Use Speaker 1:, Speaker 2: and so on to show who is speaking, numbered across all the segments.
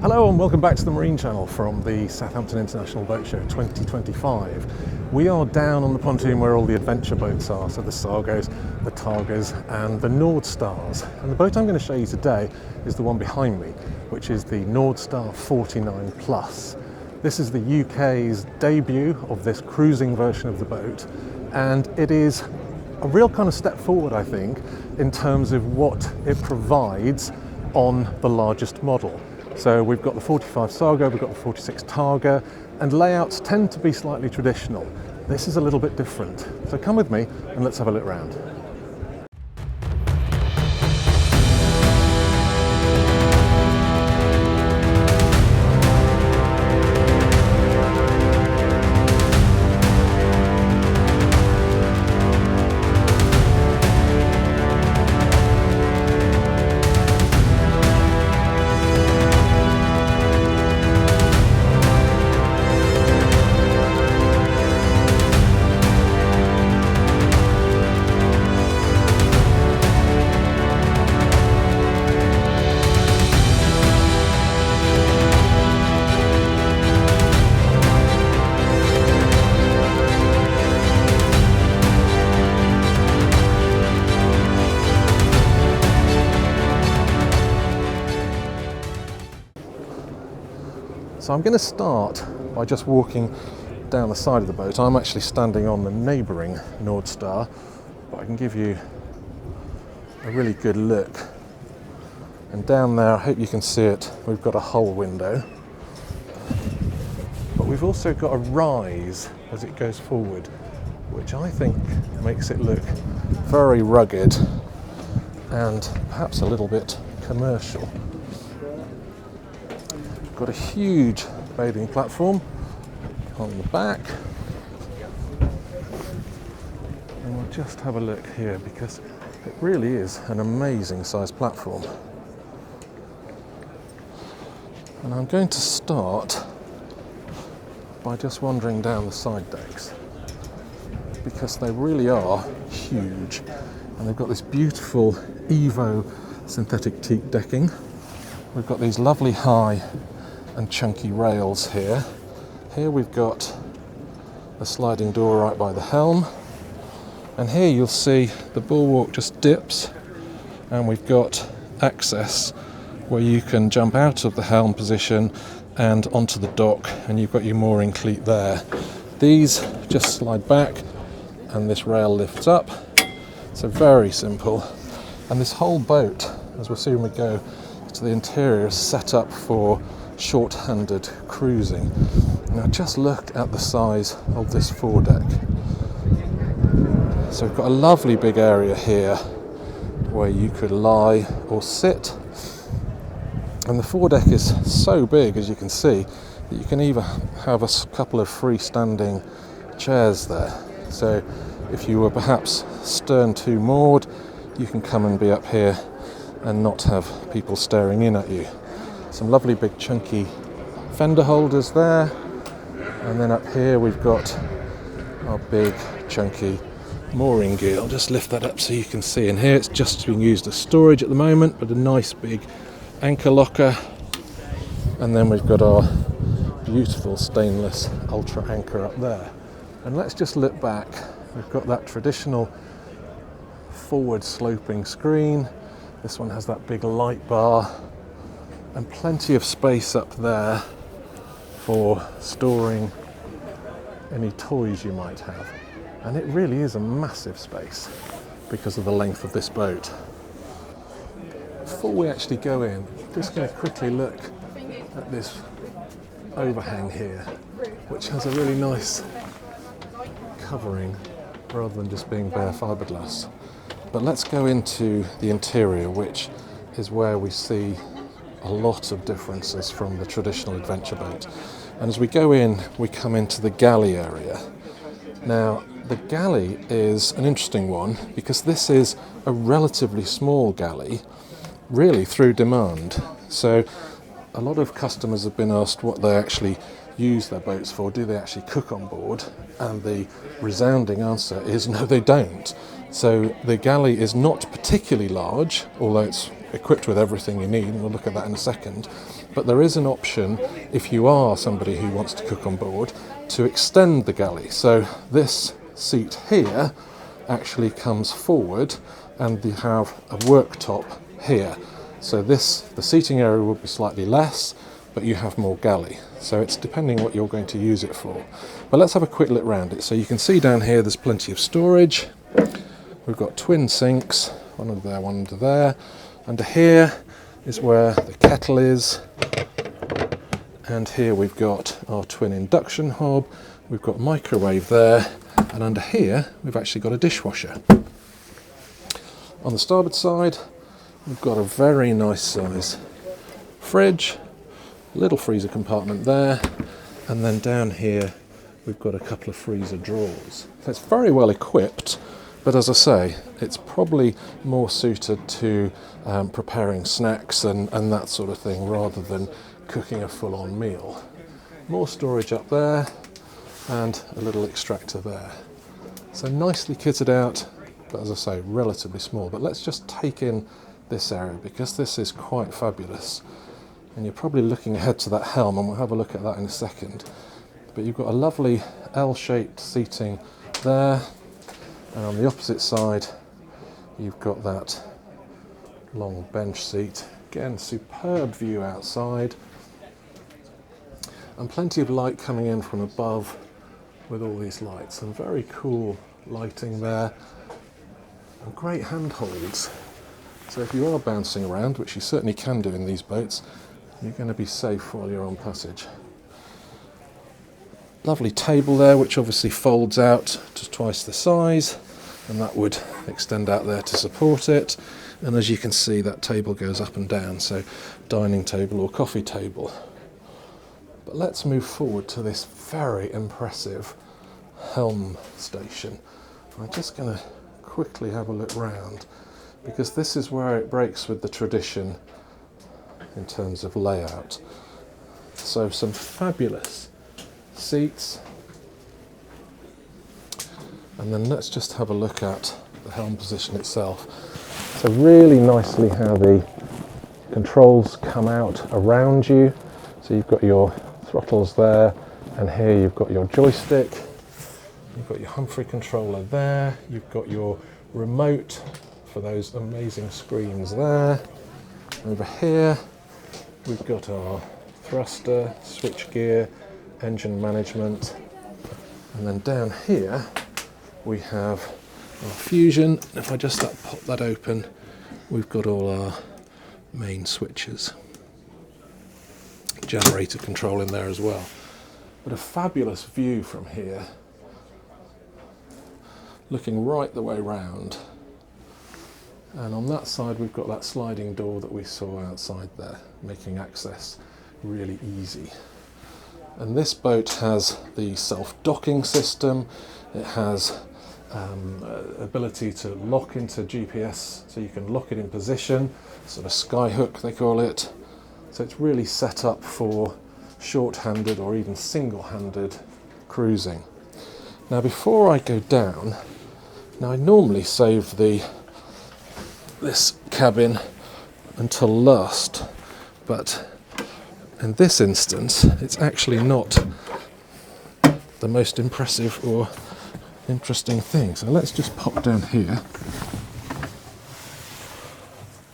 Speaker 1: Hello and welcome back to the Marine Channel from the Southampton International Boat Show 2025. We are down on the pontoon where all the adventure boats are, so the Sargos, the Targas and the Nordstars. And the boat I'm going to show you today is the one behind me, which is the Nordstar 49 Plus. This is the UK's debut of this cruising version of the boat, and it is a real kind of step forward, I think, in terms of what it provides on the largest model. So we've got the 45 Sargo, we've got the 46 Targa, and layouts tend to be slightly traditional. This is a little bit different. So come with me and let's have a look around. So I'm going to start by just walking down the side of the boat. I'm actually standing on the neighbouring Nordstar, but I can give you a really good look. And down there, I hope you can see it, we've got a hull window. But we've also got a rise as it goes forward, which I think makes it look very rugged and perhaps a little bit commercial. Got a huge bathing platform on the back, and we'll just have a look here because it really is an amazing sized platform. And I'm going to start by just wandering down the side decks because they really are huge, and they've got this beautiful Evo synthetic teak decking. We've got these lovely high and chunky rails here. Here we've got a sliding door right by the helm, and here you'll see the bulwark just dips, and we've got access where you can jump out of the helm position and onto the dock, and you've got your mooring cleat there. These just slide back and this rail lifts up, so very simple. And this whole boat, as we'll see when we go to the interior, is set up for short-handed cruising. Now just look at the size of this foredeck. So we've got a lovely big area here where you could lie or sit, and the foredeck is so big, as you can see, that you can even have a couple of freestanding chairs there. So if you were perhaps stern to moored, you can come and be up here and not have people staring in at you. Some lovely big chunky fender holders there, and then up here we've got our big chunky mooring gear. I'll just lift that up so you can see. And here it's just being used as storage at the moment, but a nice big anchor locker. And then we've got our beautiful stainless ultra anchor up there. And let's just look back. We've got that traditional forward sloping screen. This one has that big light bar, and plenty of space up there for storing any toys you might have. And it really is a massive space because of the length of this boat. Before we actually go in, I'm just going to quickly look at this overhang here, which has a really nice covering rather than just being bare fiberglass. But let's go into the interior, which is where we see a lot of differences from the traditional adventure boat. And as we go in, we come into the galley area. Now, the galley is an interesting one because this is a relatively small galley, really through demand. So a lot of customers have been asked what they actually use their boats for. Do they actually cook on board? And the resounding answer is no, they don't. So the galley is not particularly large, although it's equipped with everything you need, and we'll look at that in a second. But there is an option, if you are somebody who wants to cook on board, to extend the galley. So this seat here actually comes forward, and you have a worktop here. So the seating area will be slightly less, but you have more galley. So it's depending what you're going to use it for. But let's have a quick look around it. So you can see down here there's plenty of storage. We've got twin sinks, one under there, one under there. Under here is where the kettle is. And here we've got our twin induction hob. We've got microwave there. And under here, we've actually got a dishwasher. On the starboard side, we've got a very nice size fridge, little freezer compartment there, and then down here we've got a couple of freezer drawers. So it's very well equipped, but as I say, it's probably more suited to preparing snacks and that sort of thing rather than cooking a full-on meal. More storage up there and a little extractor there. So nicely kitted out, but as I say, relatively small. But let's just take in this area, because this is quite fabulous. And you're probably looking ahead to that Helm, and we'll have a look at that in a second. But you've got a lovely L-shaped seating there, and on the opposite side you've got that long bench seat. Again, superb view outside, and plenty of light coming in from above with all these lights, and very cool lighting there, and great handholds. So if you are bouncing around, which you certainly can do in these boats, you're going to be safe while you're on passage. Lovely table there, which obviously folds out to twice the size, and that would extend out there to support it. And as you can see, that table goes up and down, so dining table or coffee table. But let's move forward to this very impressive Helm station. I'm just going to quickly have a look round, because this is where it breaks with the tradition in terms of layout. So some fabulous seats, and then let's just have a look at the helm position itself. So really nicely how the controls come out around you. So you've got your throttles there, and here you've got your joystick, you've got your Humphrey controller there, you've got your remote for those amazing screens there. Over here we've got our thruster, switch gear, engine management, and then down here we have our fusion. If I just pop that open, we've got all our main switches. Generator control in there as well. But a fabulous view from here, looking right the way round. And on that side we've got that sliding door that we saw outside there, making access really easy. And this boat has the self-docking system. It has ability to lock into GPS, so you can lock it in position, sort of skyhook they call it. So it's really set up for short-handed or even single-handed cruising. Now before I go down, now I normally save this cabin until last, but in this instance it's actually not the most impressive or interesting thing. So let's just pop down here,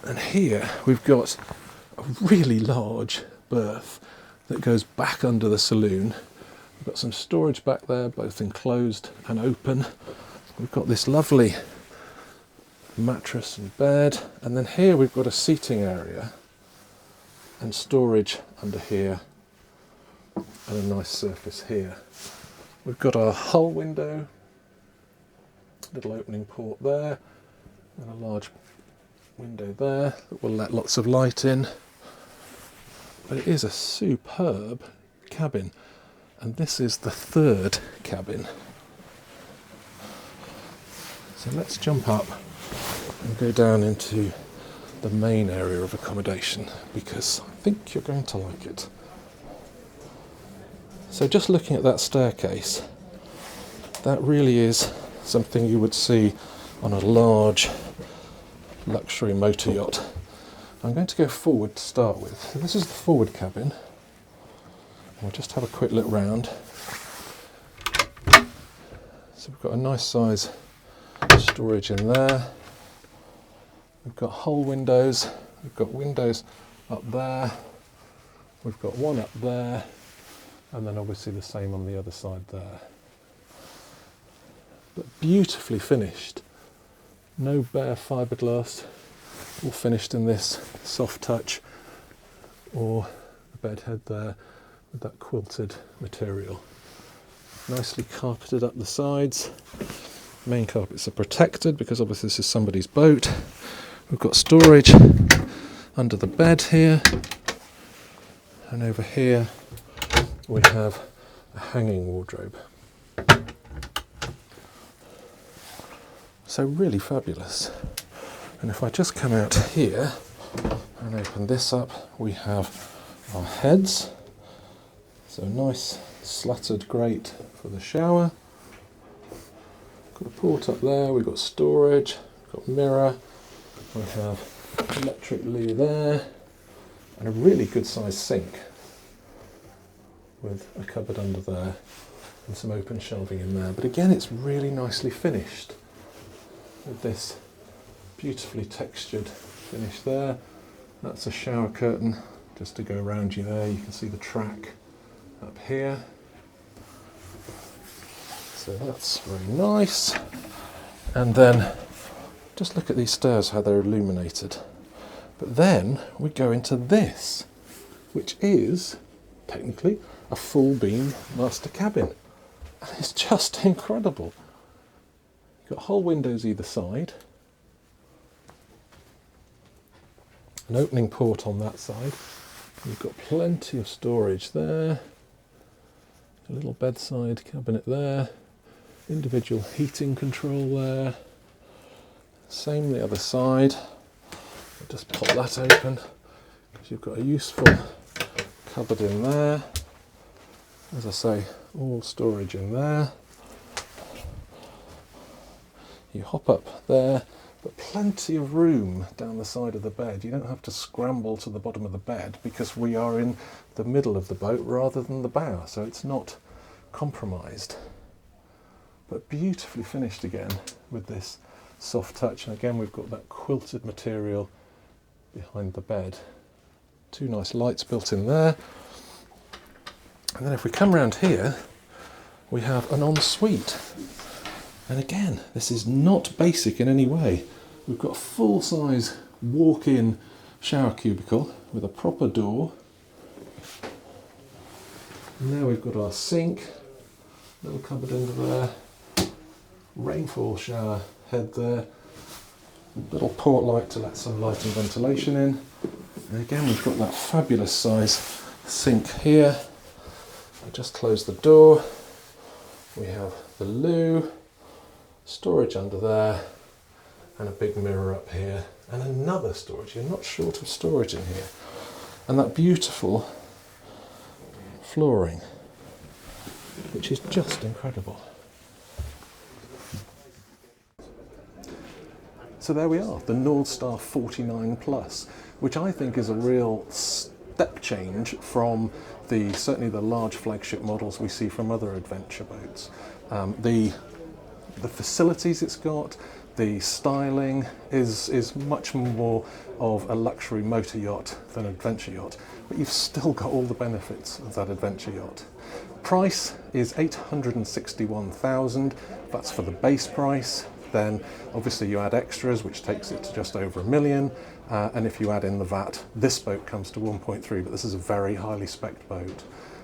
Speaker 1: and here we've got a really large berth that goes back under the saloon. We've got some storage back there, both enclosed and open. We've got this lovely mattress and bed, and then here we've got a seating area and storage under here, and a nice surface here. We've got our hull window, little opening port there, and a large window there that will let lots of light in. But it is a superb cabin, and this is the third cabin. So let's jump up and go down into the main area of accommodation, because I think you're going to like it. So just looking at that staircase, that really is something you would see on a large luxury motor yacht. I'm going to go forward to start with. So this is the forward cabin. We'll just have a quick look round. So we've got a nice size storage in there. We've got hull windows. We've got windows up there. We've got one up there. And then obviously the same on the other side there. But beautifully finished. No bare fiberglass. All finished in this soft touch, or the bed head there with that quilted material. Nicely carpeted up the sides. Main carpets are protected because obviously this is somebody's boat. We've got storage under the bed here, and over here we have a hanging wardrobe. So really fabulous. And if I just come out here and open this up, we have our heads. So a nice slatted grate for the shower. Got a port up there, we've got storage, we've got mirror, we have electric loo there, and a really good sized sink with a cupboard under there and some open shelving in there. But again, it's really nicely finished with this beautifully textured finish there. That's a shower curtain just to go around you there. You can see the track up here. So that's very nice. And then just look at these stairs, how they're illuminated. But then we go into this, which is technically a full beam master cabin. And it's just incredible. You've got hull windows either side. An opening port on that side. You've got plenty of storage there. A little bedside cabinet there. Individual heating control there. Same the other side. I'll just pop that open because you've got a useful cupboard in there. As I say, all storage in there. You hop up there. But plenty of room down the side of the bed. You don't have to scramble to the bottom of the bed because we are in the middle of the boat rather than the bow, so it's not compromised. But beautifully finished again with this soft touch. And again, we've got that quilted material behind the bed. Two nice lights built in there. And then if we come around here, we have an ensuite. And again, this is not basic in any way. We've got a full-size walk-in shower cubicle with a proper door. And there we've got our sink, little cupboard under there, rainfall shower head there, little port light to let some light and ventilation in. And again, we've got that fabulous size sink here. I just close the door. We have the loo. Storage under there, and a big mirror up here, and another storage. You're not short of storage in here. And that beautiful flooring, which is just incredible. So there we are, the Nordstar 49 Plus, which I think is a real step change from certainly the large flagship models we see from other adventure boats. The facilities it's got, the styling is much more of a luxury motor yacht than an adventure yacht, but you've still got all the benefits of that adventure yacht. Price is $861,000. That's for the base price. Then obviously you add extras, which takes it to just over $1 million. And if you add in the VAT, this boat comes to 1.3, but this is a very highly spec'd boat.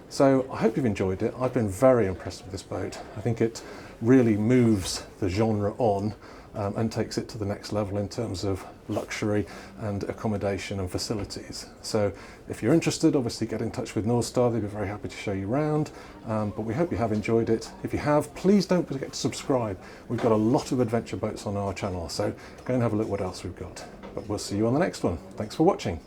Speaker 1: So I hope you've enjoyed it. I've been very impressed with this boat. I think it really moves the genre on and takes it to the next level in terms of luxury and accommodation and facilities. So if you're interested, obviously get in touch with Nordstar. They'd be very happy to show you around. But we hope you have enjoyed it. If you have, please don't forget to subscribe. We've got a lot of adventure boats on our channel, so go and have a look what else we've got. But we'll see you on the next one. Thanks for watching.